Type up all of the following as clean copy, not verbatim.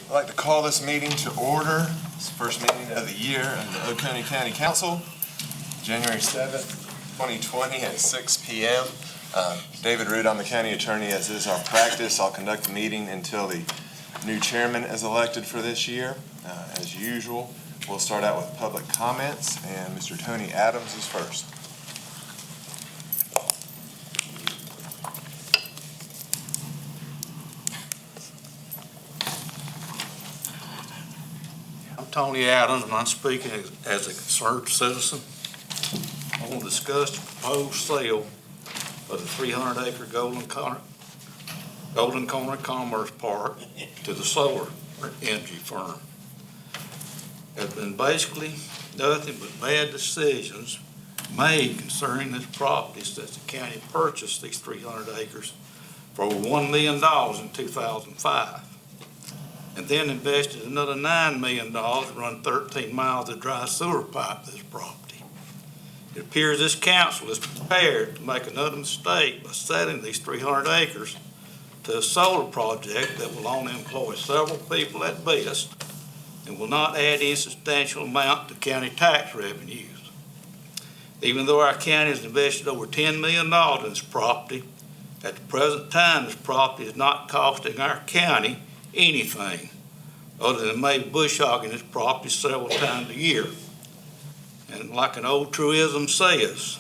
I'd like to call this meeting to order. It's the first meeting of the year of the Oconee County Council, January 7th, 2020 at 6 p.m. David Root, I'm the county attorney, as is our practice. I'll conduct the meeting until the new chairman is elected for this year. As usual, we'll start out with public comments, and Mr. Tony Adams is first. I'm Tony Adams, and I'm speaking as a concerned citizen. I want to discuss the proposed sale of the 300-acre Golden Corner Commerce Park to the solar energy firm. There's been basically nothing but bad decisions made concerning this property since the county purchased these 300 acres for over $1 million in 2005. And then invested another $9 million to run 13 miles of dry sewer pipe to this property. It appears this council is prepared to make another mistake by selling these 300 acres to a solar project that will only employ several people at best and will not add any substantial amount to county tax revenues. Even though our county has invested over $10 million in this property, at the present time this property is not costing our county anything other than maybe bush hogging this property several times a year. And like an old truism says,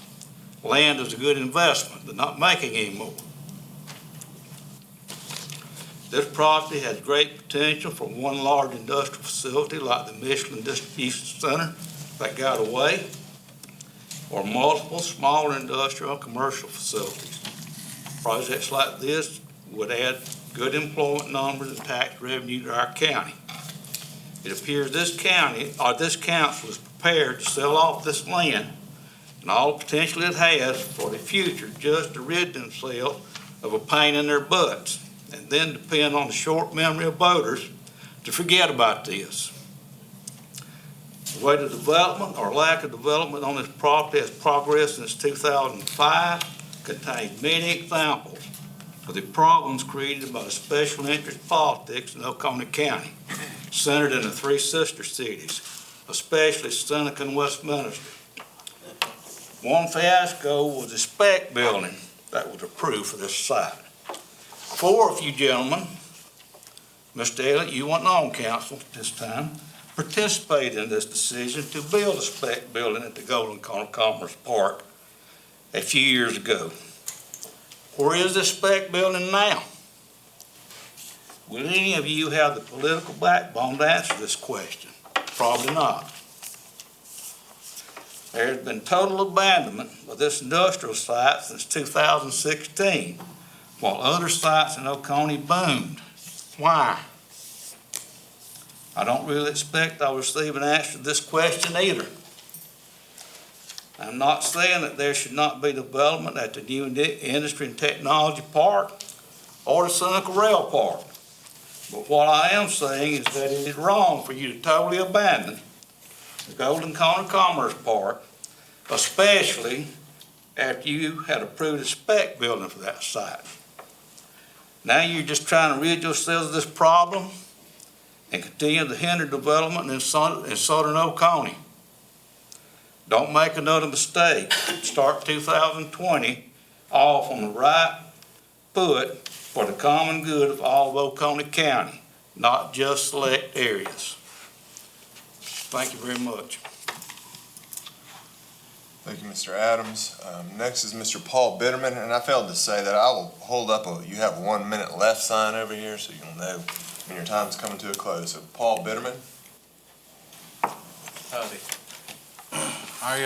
land is a good investment. They're not making any more. This property has great potential for one large industrial facility like the Michelin Distribution Center that got away, or multiple smaller industrial and commercial facilities. Projects like this would add good employment numbers and tax revenue to our county. It appears this council is prepared to sell off this land and all the potential it has for the future just to rid themselves of a pain in their butts, and then depend on the short memory of voters to forget about this. The way the development or lack of development on this property has progressed since 2005 contains many examples of the problems created by the special interest politics in Oconee County, centered in the three sister cities, especially Seneca and Westminster. One fiasco was the spec building that was approved for this site. Four of you gentlemen, Mr. Elliott, you weren't on council at this time, participated in this decision to build a spec building at the Golden Corner Commerce Park a few years ago. Where is this spec building now? Will any of you have the political backbone to answer this question? Probably not. There has been total abandonment of this industrial site since 2016, while other sites in Oconee boomed. Why? I don't really expect I'll receive an answer to this question either. I'm not saying that there should not be development at the new Industry and Technology Park or the Seneca Rail Park. But what I am saying is that it is wrong for you to totally abandon the Golden Corner Commerce Park, especially after you had approved a spec building for that site. Now you're just trying to rid yourselves of this problem and continue to hinder development in southern Oconee. Don't make another mistake. Start 2020 off on the right foot for the common good of all of Oconee County, not just select areas. Thank you very much. Thank you, Mr. Adams. Next is Mr. Paul Bitterman, and I failed to say that I will hold up a "you have 1 minute left" sign over here so you'll know when your time's coming to a close. So Paul Bitterman. Howdy. I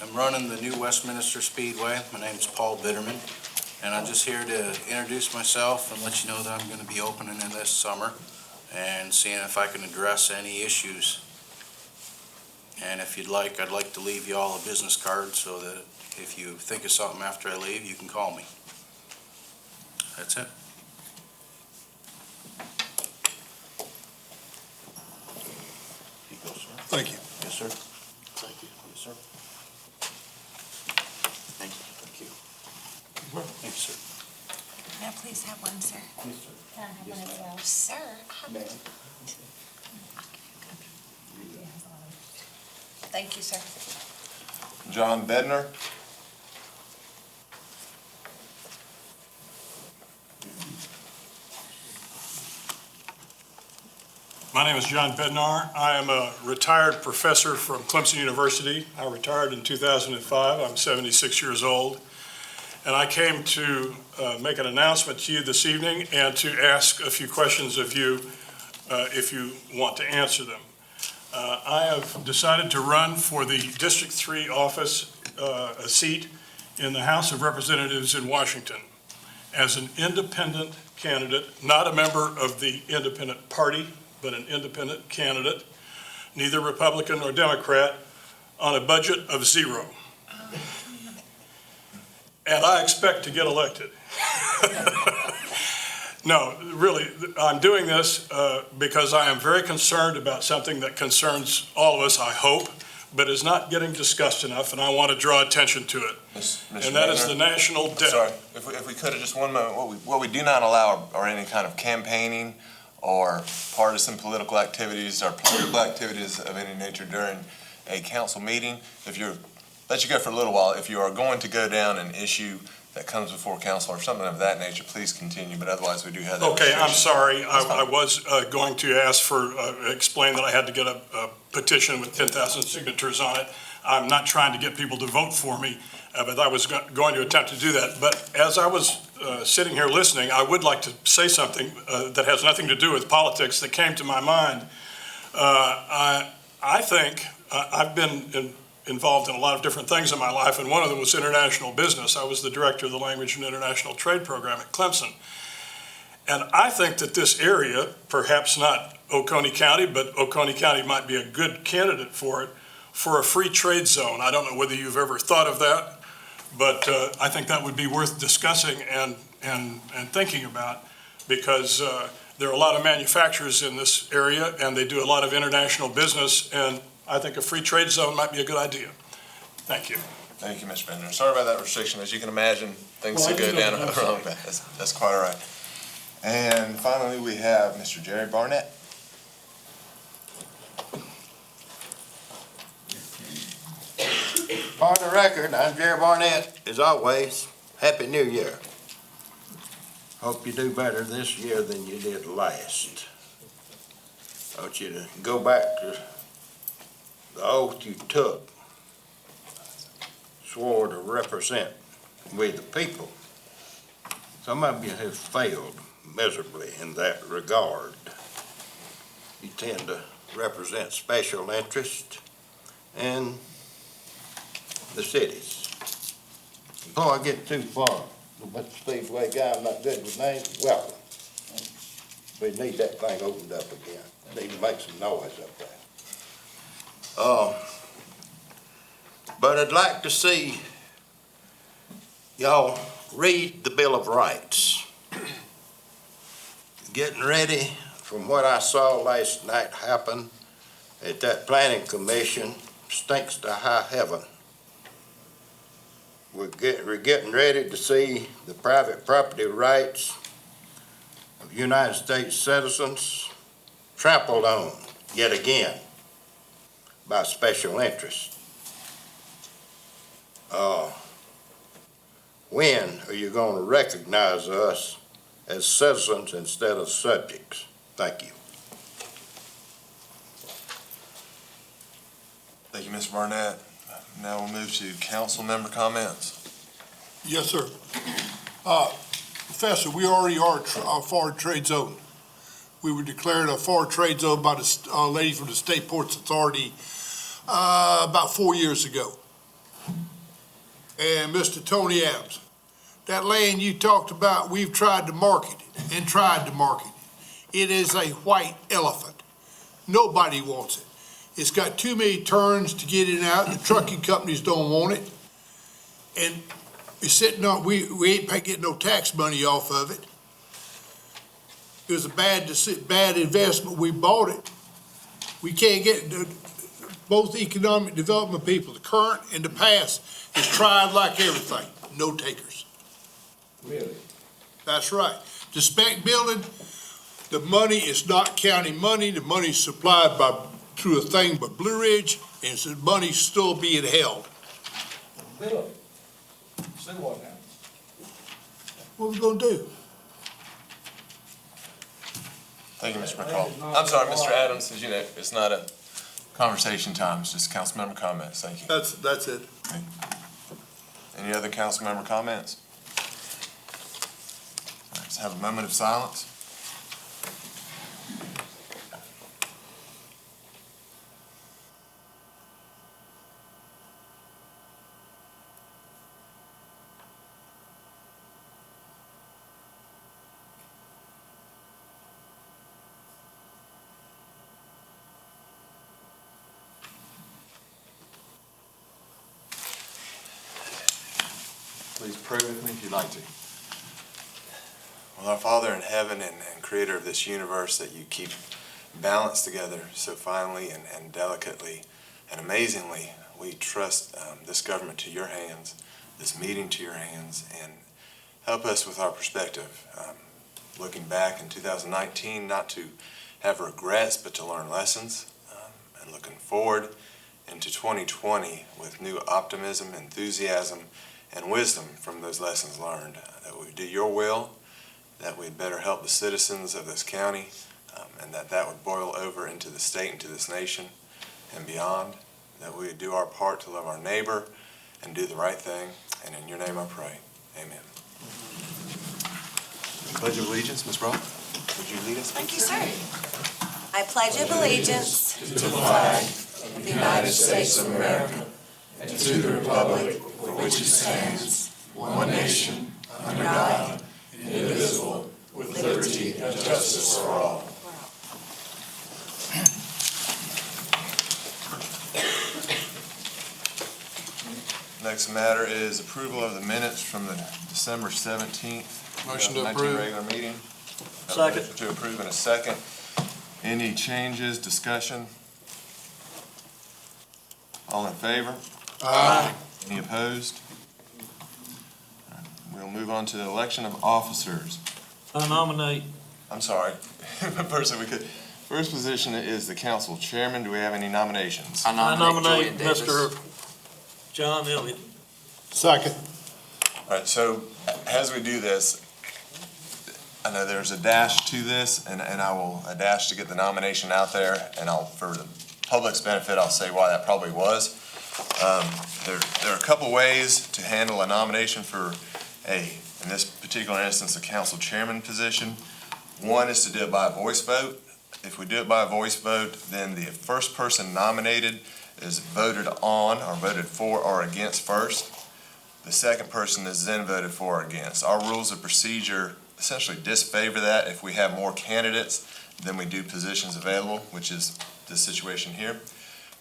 am running the new Westminster Speedway. My name's Paul Bitterman, and I'm just here to introduce myself and let you know that I'm going to be opening in this summer and seeing if I can address any issues. And if you'd like, I'd like to leave you all a business card so that if you think of something after I leave, you can call me. That's it. Here you go, sir. Thank you. Yes, sir. Thank you. Yes, sir. Thank you. Thank you. Thank you, sir. Can I please have one, sir? Can I have one as well? Sir? Thank you, sir. John Bednar. My name is John Bednar. I am a retired professor from Clemson University. I retired in 2005. I'm 76 years old. And I came to make an announcement to you this evening and to ask a few questions of you if you want to answer them. I have decided to run for the District 3 office, a seat in the House of Representatives in Washington as an independent candidate, not a member of the independent party, but an independent candidate, neither Republican nor Democrat, on a budget of $0. And I expect to get elected. No, really, I'm doing this because I am very concerned about something that concerns all of us, I hope, but is not getting discussed enough, and I want to draw attention to it. And that is the national debt. Sorry, if we could have just one moment. What we do not allow are any kind of campaigning or partisan political activities or political activities of any nature during a council meeting. Let you go for a little while. If you are going to go down an issue that comes before council or something of that nature, please continue, but otherwise we do have that. Okay, I'm sorry. I was going to ask for, explain that I had to get a petition with 10,000 signatures on it. I'm not trying to get people to vote for me, but I was going to attempt to do that. But as I was sitting here listening, I would like to say something that has nothing to do with politics that came to my mind. I think I've been involved in a lot of different things in my life, and one of them was international business. I was the director of the Language and International Trade Program at Clemson. And I think that this area, perhaps not Oconee County, but Oconee County might be a good candidate for it, for a free trade zone. I don't know whether you've ever thought of that, but I think that would be worth discussing and thinking about, because there are a lot of manufacturers in this area, and they do a lot of international business, and I think a free trade zone might be a good idea. Thank you. Thank you, Mr. Bender. Sorry about that restriction. As you can imagine, things that go down the wrong path. That's quite all right. And finally, we have Mr. Jerry Barnett. For the record, I'm Jerry Barnett. As always, Happy New Year. Hope you do better this year than you did last. I want you to go back to the oath you took, swore to represent we the people. Some of you have failed miserably in that regard. You tend to represent special interests and the cities. Before I get too far, Mr. Speedway guy, I'm not good with names, welcome. We need that thing opened up again. Need to make some noise up there. But I'd like to see y'all read the Bill of Rights. Getting ready from what I saw last night happen at that planning commission stinks to high heaven. We're getting ready to see the private property rights of United States citizens trampled on yet again by special interests. When are you going to recognize us as citizens instead of subjects? Thank you. Thank you, Mr. Barnett. Now we'll move to Councilmember Comments. Yes, sir. Professor, we already are a foreign trade zone. We were declared a foreign trade zone by the lady from the State Ports Authority about 4 years ago. And Mr. Tony Adams, that land you talked about, we've tried to market and tried to market. It is a white elephant. Nobody wants it. It's got too many turns to get in and out. The trucking companies don't want it. And we're sitting on, we ain't getting no tax money off of it. It was a bad investment. We bought it. We can't get, both economic development people, the current and the past, is tried like everything. No takers. Really? That's right. The spec building, the money is not county money. The money's supplied through a thing but Blue Ridge, and so the money's still being held. Bill, see what happens. What we gonna do? Thank you, Mr. McCall. I'm sorry, Mr. Adams, as you know, it's not a conversation time, it's just councilmember comments. Thank you. That's it. Any other councilmember comments? All right, let's have a moment of silence. Please pray with me if you'd like to. Well, our Father in heaven and creator of this universe that you keep balanced together so finely and delicately and amazingly, we trust this government to your hands, this meeting to your hands, and help us with our perspective. Looking back in 2019, not to have regrets, but to learn lessons, and looking forward into 2020 with new optimism, enthusiasm, and wisdom from those lessons learned, that we do your will, that we'd better help the citizens of this county, and that would boil over into the state and to this nation and beyond, that we would do our part to love our neighbor and do the right thing, and in your name I pray, amen. Pledge of Allegiance, Ms. Brock, would you lead us? Thank you, sir. I pledge allegiance to the flag of the United States of America and to the republic for which it stands, one nation, under God, indivisible, with liberty and justice for all. Next matter is approval of the minutes from the December 17th, Motion to 2019 approve. regular meeting. Second. Motion to approve in a second. Any changes, discussion? All in favor? Aye. Any opposed? All right, we'll move on to the election of officers. I nominate. I'm sorry. First position is the council chairman. Do we have any nominations? I nominate Mr. John Elliott. Second. All right, so as we do this, I know there's a dash to this, and I will, a dash to get the nomination out there, and for the public's benefit, I'll say why that probably was. There are a couple ways to handle a nomination for in this particular instance, a council chairman position. One is to do it by a voice vote. If we do it by a voice vote, then the first person nominated is voted on or voted for or against first. The second person is then voted for or against. Our rules of procedure essentially disfavor that if we have more candidates than we do positions available, which is the situation here,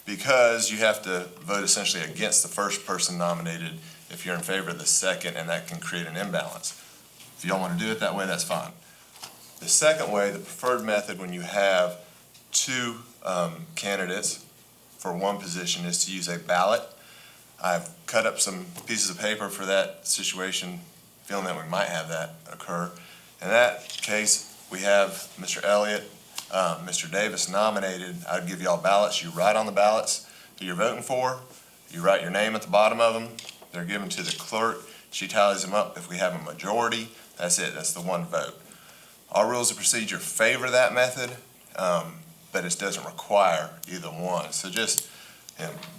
because you have to vote essentially against the first person nominated if you're in favor of the second, and that can create an imbalance. If you don't want to do it that way, that's fine. The second way, the preferred method when you have two candidates for one position, is to use a ballot. I've cut up some pieces of paper for that situation, feeling that we might have that occur. In that case, we have Mr. Elliott, Mr. Davis nominated. I'd give you all ballots. You write on the ballots who you're voting for. You write your name at the bottom of them. They're given to the clerk. She tallies them up. If we have a majority, that's it. That's the one vote. Our rules of procedure favor that method, but it doesn't require either one. So just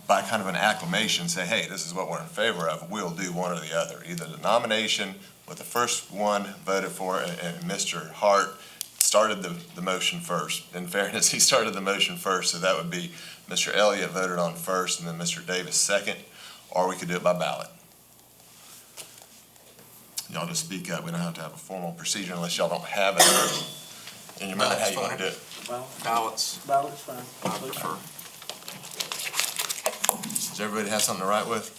by kind of an acclamation, say, hey, this is what we're in favor of. We'll do one or the other. Either the nomination with the first one voted for, and Mr. Hart started the motion first. In fairness, he started the motion first, so that would be Mr. Elliott voted on first and then Mr. Davis second, or we could do it by ballot. Y'all just speak up. We don't have to have a formal procedure unless y'all don't have it in your mind how you want to do it. Ballots. Ballot's fine. I prefer. Does everybody have something to write with?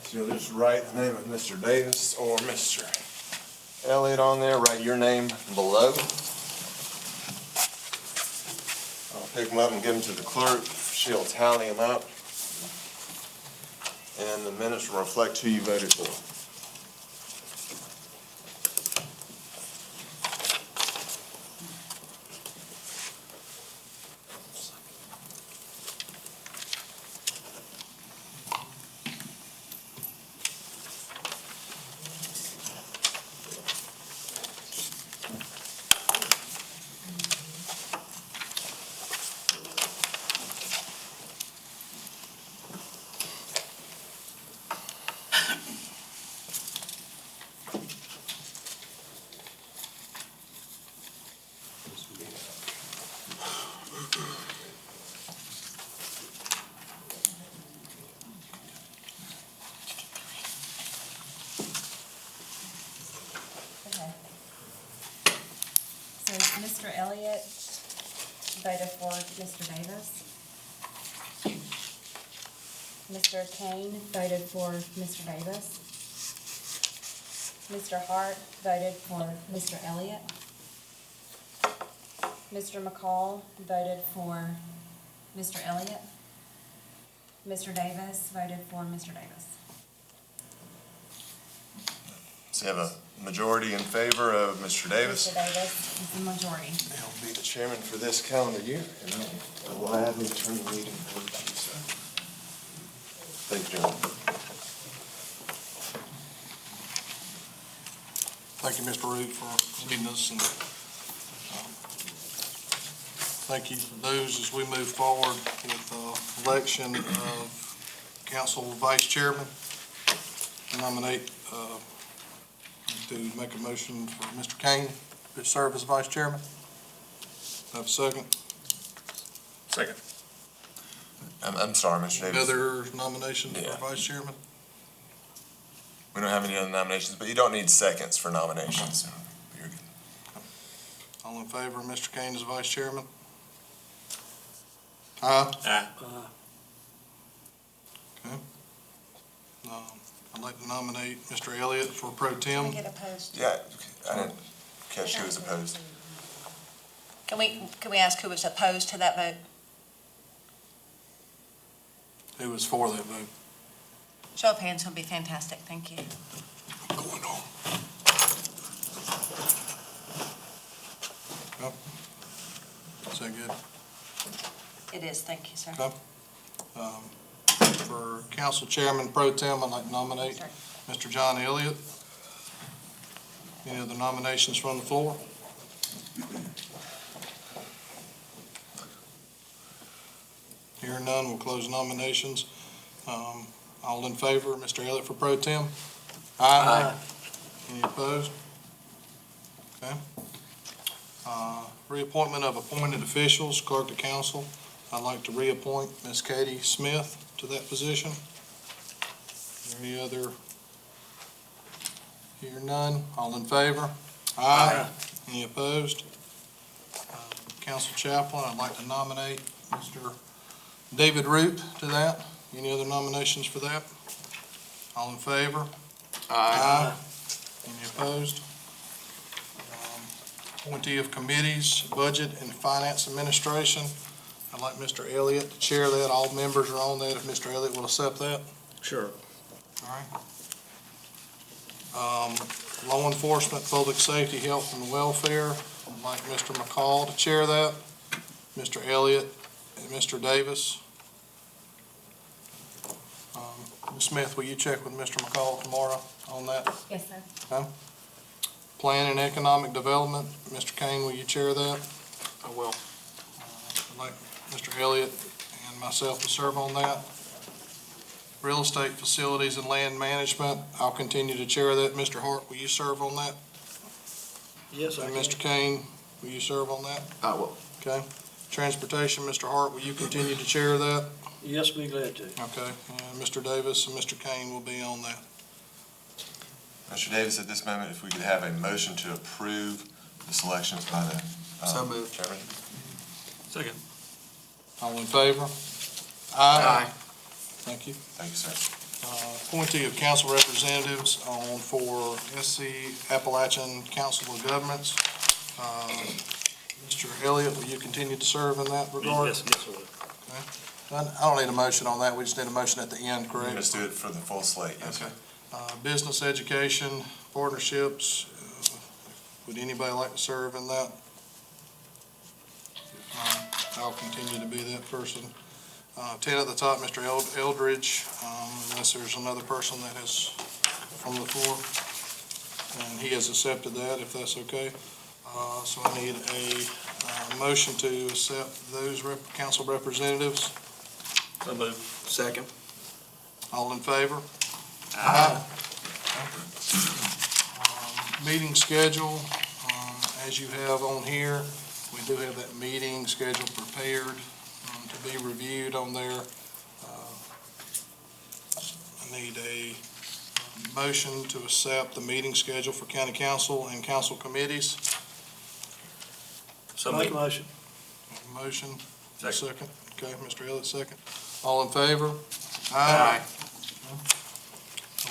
So you'll just write the name of Mr. Davis or Mr. Elliott on there, write your name below. I'll pick them up and give them to the clerk. She'll tally them up. And the minutes will reflect who you voted for. Okay. So Mr. Elliott voted for Mr. Davis. Mr. Kane voted for Mr. Davis. Mr. Hart voted for Mr. Elliott. Mr. McCall voted for Mr. Elliott. Mr. Davis voted for Mr. Davis. So you have a majority in favor of Mr. Davis. Mr. Davis is the majority. I'll be the chairman for this calendar year, and I will gladly turn the meeting over to you, sir. Thank you, John. Thank you, Mr. Root, for leading us, and thank you to those as we move forward with election of council vice chairman. Nominate to make a motion for Mr. Kane to serve as vice chairman. Have a second. Second. I'm sorry, Mr. Davis. Other nominations Yeah. for vice chairman? We don't have any other nominations, but you don't need seconds for nominations. So you're good. All in favor of Mr. Kane as vice chairman? Aye. Aye. I'd like to nominate Mr. Elliott for pro Can tem. we get opposed? Yeah, I didn't catch who was opposed. Can we ask who was opposed to that vote? Who was for that vote? Show of hands would be fantastic, thank you. Going on. Yep. Is that good? It is, thank you, sir. Okay. For council chairman pro tem, I'd like to nominate Sir. Mr. John Elliott. Any other nominations from the floor? Hearing none, we'll close nominations. All in favor, Mr. Elliott for pro tem? Aye. Any opposed? Okay. Reappointment of appointed officials, clerk to council. I'd like to reappoint Ms. Katie Smith to that position. Any other? Hear none. All in favor? Aye. Any opposed? Council chaplain, I'd like to nominate Mr. David Root to that. Any other nominations for that? All in favor? Aye. Any opposed? Appointee of committees, budget and finance administration. I'd like Mr. Elliott to chair that. All members are on that, if Mr. Elliott will accept that. Sure. All right. Law enforcement, public safety, health and welfare. I'd like Mr. McCall to chair that. Mr. Elliott and Mr. Davis. Ms. Smith, will you check with Mr. McCall tomorrow on that? Yes, sir. Plan and economic development, Mr. Kane, will you chair that? I will. I'd like Mr. Elliott and myself to serve on that. Real estate facilities and land management, I'll continue to chair that. Mr. Hart, will you serve on that? Yes, I And can. Mr. Kane, will you serve on that? I will. Okay. Transportation, Mr. Hart, will you continue to chair that? Yes, be glad to. Okay. And Mr. Davis and Mr. Kane will be on that. Mr. Davis, at this moment, if we could have a motion to approve the selections by the So moved. chairman. Second. All in favor? Aye. Thank you. Thank you, sir. appointee of council representatives on for SC Appalachian Council of Governments. Mr. Elliott, will you continue to serve in that regard? Yes, sir. I don't need a motion on that, we just need a motion at the end, correct? Just do it for the full slate, yes, sir. Okay. Business, education, partnerships, would anybody like to serve in that? I'll continue to be that person. 10 at the top, Mr. Eldridge, unless there's another person that has from the floor. And he has accepted that, if that's okay. So I need a motion to accept those council representatives. So moved. Second. All in favor? Aye. Meeting schedule, as you have on here, we do have that meeting schedule prepared to be reviewed on there. I need a motion to accept the meeting schedule for county council and council committees. So make a motion. Motion, Second. second. Okay, Mr. Elliott, second. All in favor? Aye.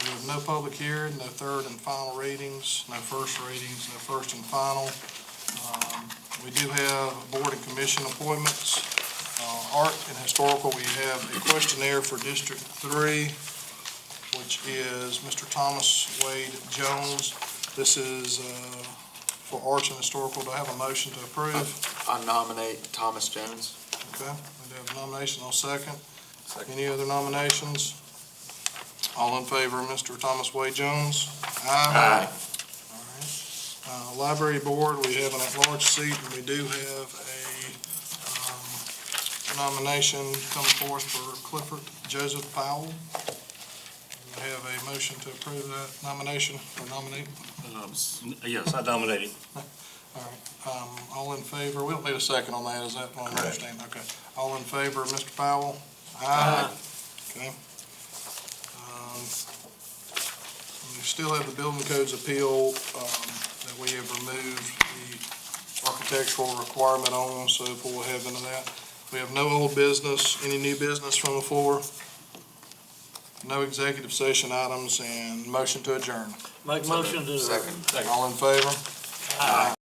We have no public hearing, no third and final readings, no first readings, no first and final. We do have board and commission appointments. Art and historical, we have a questionnaire for District 3, which is Mr. Thomas Wade Jones. This is for arts and historical. Do I have a motion to approve? I nominate Thomas Jones. Okay, we have a nomination. I'll second. Any other nominations? All in favor of Mr. Thomas Wade Jones? Aye. All right. Library Board, we have an at-large seat, and we do have a nomination coming forth for Clifford Joseph Powell. We have a motion to approve that nomination, or nominate. Yes, I nominate him. All right. All in favor? We don't need a second on that, is that what I understand? Okay. All in favor of Mr. Powell? Aye. Okay. We still have the building codes appeal that we have removed the architectural requirement on, so we'll have into that. We have no old business, any new business from the floor, no executive session items, and motion to adjourn. Make a motion to. Second. All in favor? Aye.